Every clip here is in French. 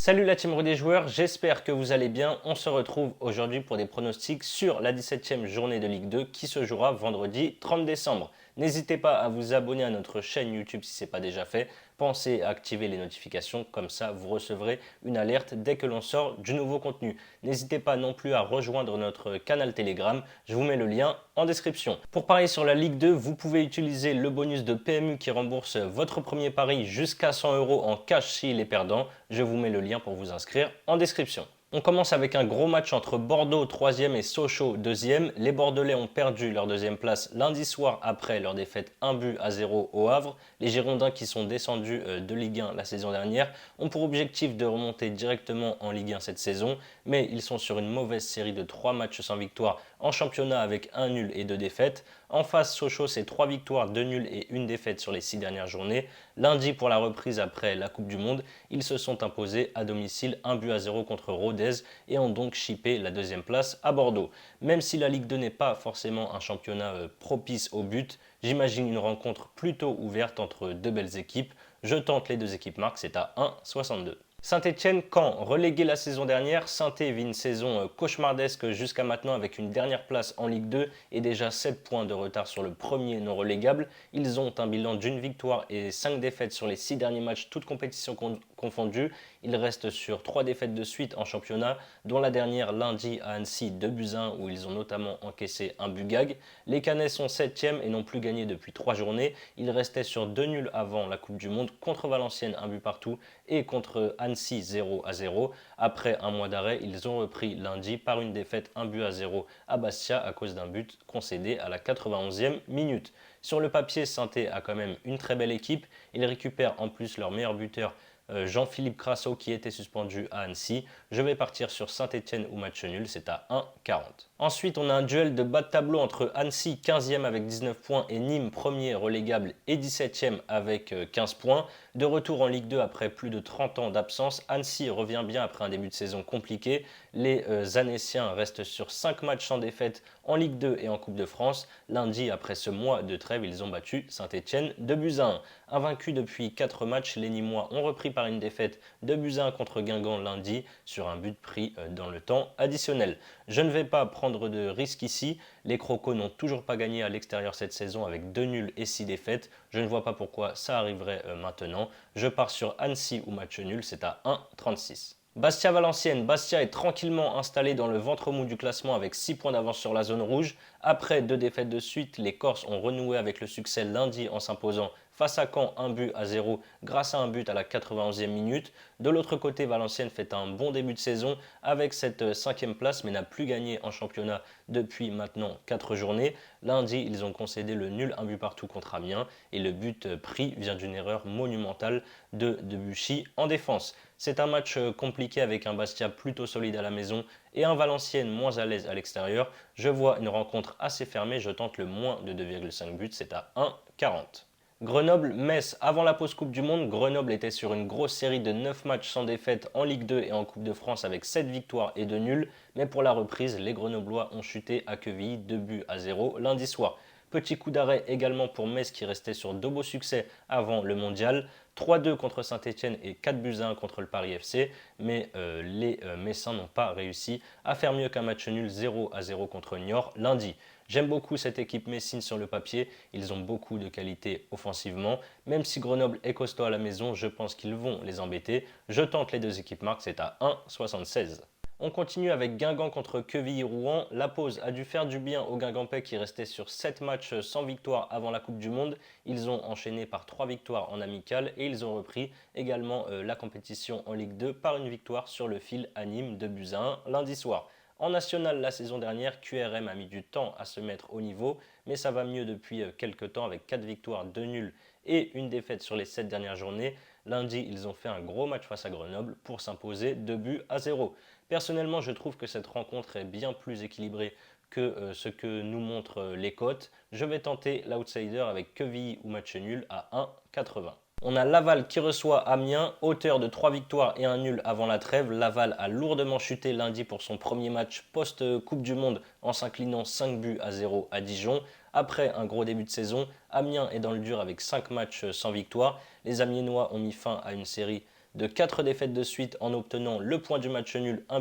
Salut la team des joueurs, j'espère que vous allez bien. On se retrouve aujourd'hui pour des pronostics sur la 17e journée de Ligue 2 qui se jouera vendredi 30 décembre. N'hésitez pas à vous abonner à notre chaîne YouTube si ce n'est pas déjà fait. Pensez à activer les notifications, comme ça vous recevrez une alerte dès que l'on sort du nouveau contenu. N'hésitez pas non plus à rejoindre notre canal Telegram, je vous mets le lien en description. Pour parier sur la Ligue 2, vous pouvez utiliser le bonus de PMU qui rembourse votre premier pari jusqu'à 100 € en cash s'il est perdant. Je vous mets le lien pour vous inscrire en description. On commence avec un gros match entre Bordeaux 3e et Sochaux 2e. Les Bordelais ont perdu leur deuxième place lundi soir après leur défaite 1-0 au Havre. Les Girondins qui sont descendus de Ligue 1 la saison dernière ont pour objectif de remonter directement en Ligue 1 cette saison, mais ils sont sur une mauvaise série de 3 matchs sans victoire en championnat avec 1 nul et 2 défaites. En face, Sochaux, c'est 3 victoires, 2 nuls et 1 défaite sur les 6 dernières journées. Lundi, pour la reprise après la Coupe du Monde, ils se sont imposés à domicile 1-0 contre Rodez et ont donc chippé la deuxième place à Bordeaux. Même si la Ligue 2 n'est pas forcément un championnat propice au but, j'imagine une rencontre plutôt ouverte entre deux belles équipes. Je tente les deux équipes marques, c'est à 1,62. Saint-Etienne, Caen, relégué la saison dernière, Saint-Étienne vit une saison cauchemardesque jusqu'à maintenant avec une dernière place en Ligue 2 et déjà 7 points de retard sur le premier non relégable. Ils ont un bilan d'une victoire et 5 défaites sur les 6 derniers matchs, toutes compétitions confondues. Ils restent sur 3 défaites de suite en championnat, dont la dernière lundi à Annecy 2-1 où ils ont notamment encaissé un but gag. Les Canets sont 7e et n'ont plus gagné depuis 3 journées. Ils restaient sur 2 nuls avant la Coupe du Monde contre Valenciennes, un but partout, et contre Annecy 0-0. Après un mois d'arrêt, ils ont repris lundi par une défaite 1-0 à Bastia à cause d'un but concédé à la 91e minute. Sur le papier, Saint-Étienne a quand même une très belle équipe. Ils récupèrent en plus leur meilleur buteur Jean-Philippe Crasso qui était suspendu à Annecy. Je vais partir sur Saint-Etienne ou match nul, c'est à 1,40. Ensuite, on a un duel de bas de tableau entre Annecy 15e avec 19 points et Nîmes 1er relégable et 17e avec 15 points. De retour en Ligue 2 après plus de 30 ans d'absence, Annecy revient bien après un début de saison compliqué. Les Annéciens restent sur 5 matchs sans défaite en Ligue 2 et en Coupe de France. Lundi, après ce mois de trêve, ils ont battu Saint-Etienne 2-1. Invaincus depuis 4 matchs, les Nîmois ont repris par une défaite 2-1 contre Guingamp lundi sur un but pris dans le temps additionnel. Je ne vais pas prendre de risque ici. Les Crocos n'ont toujours pas gagné à l'extérieur cette saison avec 2 nuls et 6 défaites. Je ne vois pas pourquoi ça arriverait maintenant. Je pars sur Annecy ou match nul, c'est à 1,36. Bastia-Valenciennes, Bastia est tranquillement installé dans le ventre mou du classement avec 6 points d'avance sur la zone rouge. Après 2 défaites de suite, les Corses ont renoué avec le succès lundi en s'imposant face à Caen 1-0 grâce à un but à la 91e minute. De l'autre côté, Valenciennes fait un bon début de saison avec cette 5e place mais n'a plus gagné en championnat depuis maintenant 4 journées. Lundi, ils ont concédé le nul 1 but partout contre Amiens et le but pris vient d'une erreur monumentale de Debuchy en défense. C'est un match compliqué avec un Bastia plutôt solide à la maison et un Valenciennes moins à l'aise à l'extérieur. Je vois une rencontre assez fermée, je tente le moins de 2,5 buts, c'est à 1,40. Grenoble-Metz, avant la pause Coupe du Monde, Grenoble était sur une grosse série de 9 matchs sans défaite en Ligue 2 et en Coupe de France avec 7 victoires et 2 nuls. Mais pour la reprise, les Grenoblois ont chuté à Quevilly 2-0 lundi soir. Petit coup d'arrêt également pour Metz qui restait sur 2 beaux succès avant le mondial. 3-2 contre Saint-Etienne et 4-1 contre le Paris FC. Mais les Messins n'ont pas réussi à faire mieux qu'un match nul 0-0 contre Niort lundi. J'aime beaucoup cette équipe messine sur le papier, ils ont beaucoup de qualité offensivement. Même si Grenoble est costaud à la maison, je pense qu'ils vont les embêter. Je tente les deux équipes marques, c'est à 1,76. On continue avec Guingamp contre Quevilly-Rouen. La pause a dû faire du bien aux Guingampais qui restaient sur 7 matchs sans victoire avant la Coupe du Monde. Ils ont enchaîné par 3 victoires en amical et ils ont repris également la compétition en Ligue 2 par une victoire sur le fil à Nîmes 2-1 lundi soir. En national, la saison dernière, QRM a mis du temps à se mettre au niveau, mais ça va mieux depuis quelques temps avec 4 victoires, 2 nuls et une défaite sur les 7 dernières journées. Lundi, ils ont fait un gros match face à Grenoble pour s'imposer 2-0. Personnellement, je trouve que cette rencontre est bien plus équilibrée que ce que nous montrent les cotes. Je vais tenter l'outsider avec Quevilly ou match nul à 1,80. On a Laval qui reçoit Amiens, auteur de 3 victoires et un nul avant la trêve. Laval a lourdement chuté lundi pour son premier match post-Coupe du Monde en s'inclinant 5-0 à Dijon. Après un gros début de saison, Amiens est dans le dur avec 5 matchs sans victoire. Les Amiénois ont mis fin à une série de 4 défaites de suite en obtenant le point du match nul, un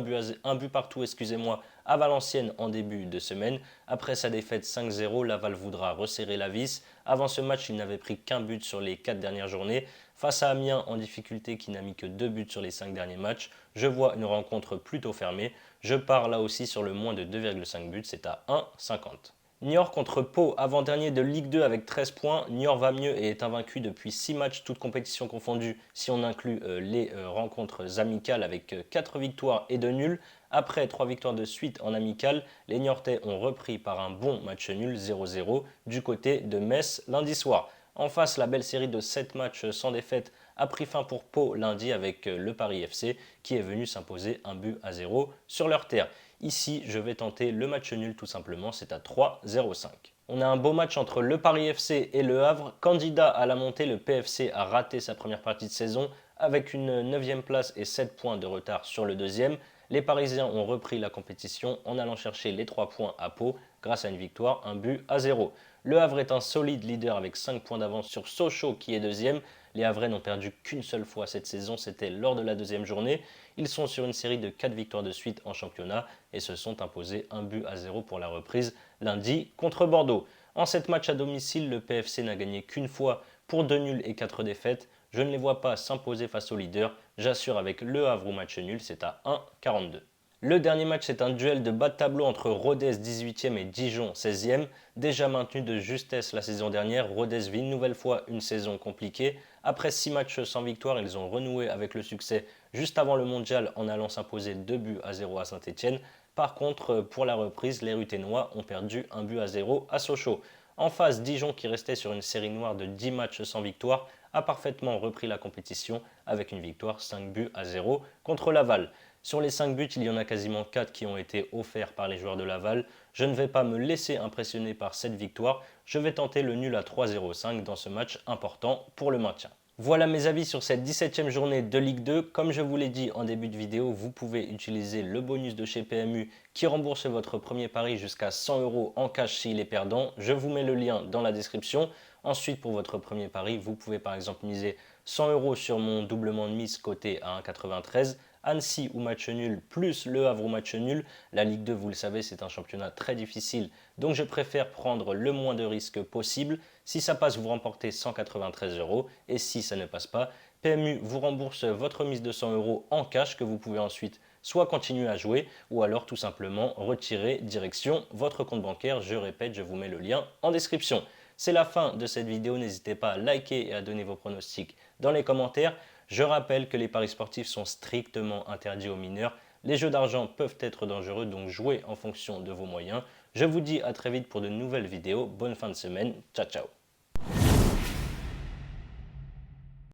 but partout, excusez-moi, à Valenciennes en début de semaine. Après sa défaite 5-0, Laval voudra resserrer la vis. Avant ce match, il n'avait pris qu'un but sur les 4 dernières journées. Face à Amiens en difficulté qui n'a mis que 2 buts sur les 5 derniers matchs, je vois une rencontre plutôt fermée. Je pars là aussi sur le moins de 2,5 buts, c'est à 1,50. Niort contre Pau, avant-dernier de Ligue 2 avec 13 points. Niort va mieux et est invaincu depuis 6 matchs, toutes compétitions confondues, si on inclut les rencontres amicales avec 4 victoires et 2 nuls. Après 3 victoires de suite en amical, les Niortais ont repris par un bon match nul 0-0 du côté de Metz lundi soir. En face, la belle série de 7 matchs sans défaite a pris fin pour Pau lundi avec le Paris FC qui est venu s'imposer 1-0 sur leur terre. Ici, je vais tenter le match nul tout simplement, c'est à 3,05. On a un beau match entre le Paris FC et le Havre. Candidat à la montée, le PFC a raté sa première partie de saison avec une 9e place et 7 points de retard sur le deuxième. Les Parisiens ont repris la compétition en allant chercher les 3 points à Pau grâce à une victoire, 1-0. Le Havre est un solide leader avec 5 points d'avance sur Sochaux qui est deuxième. Les Havrais n'ont perdu qu'une seule fois cette saison, c'était lors de la deuxième journée. Ils sont sur une série de 4 victoires de suite en championnat et se sont imposés 1-0 pour la reprise lundi contre Bordeaux. En 7 matchs à domicile, le PFC n'a gagné qu'une fois pour 2 nuls et 4 défaites. Je ne les vois pas s'imposer face au leader. J'assure avec le Havre au match nul, c'est à 1,42. Le dernier match, c'est un duel de bas de tableau entre Rodez 18e et Dijon 16e. Déjà maintenu de justesse la saison dernière, Rodez vit une nouvelle fois une saison compliquée. Après 6 matchs sans victoire, ils ont renoué avec le succès juste avant le mondial en allant s'imposer 2-0 à Saint-Etienne. Par contre, pour la reprise, les Ruténois ont perdu 1-0 à Sochaux. En face, Dijon, qui restait sur une série noire de 10 matchs sans victoire, a parfaitement repris la compétition avec une victoire 5-0 contre Laval. Sur les 5 buts, il y en a quasiment 4 qui ont été offerts par les joueurs de Laval. Je ne vais pas me laisser impressionner par cette victoire. Je vais tenter le nul à 3,05 dans ce match important pour le maintien. Voilà mes avis sur cette 17e journée de Ligue 2. Comme je vous l'ai dit en début de vidéo, vous pouvez utiliser le bonus de chez PMU qui rembourse votre premier pari jusqu'à 100 € en cash s'il est perdant. Je vous mets le lien dans la description. Ensuite, pour votre premier pari, vous pouvez par exemple miser 100 € sur mon doublement de mise coté à 1,93. Annecy ou match nul plus Le Havre ou match nul. La Ligue 2, vous le savez, c'est un championnat très difficile, donc je préfère prendre le moins de risques possible. Si ça passe, vous remportez 193 € et si ça ne passe pas, PMU vous rembourse votre mise de 100 € en cash que vous pouvez ensuite soit continuer à jouer ou alors tout simplement retirer direction votre compte bancaire. Je répète, je vous mets le lien en description. C'est la fin de cette vidéo, n'hésitez pas à liker et à donner vos pronostics dans les commentaires. Je rappelle que les paris sportifs sont strictement interdits aux mineurs. Les jeux d'argent peuvent être dangereux, donc jouez en fonction de vos moyens. Je vous dis à très vite pour de nouvelles vidéos. Bonne fin de semaine. Ciao, ciao.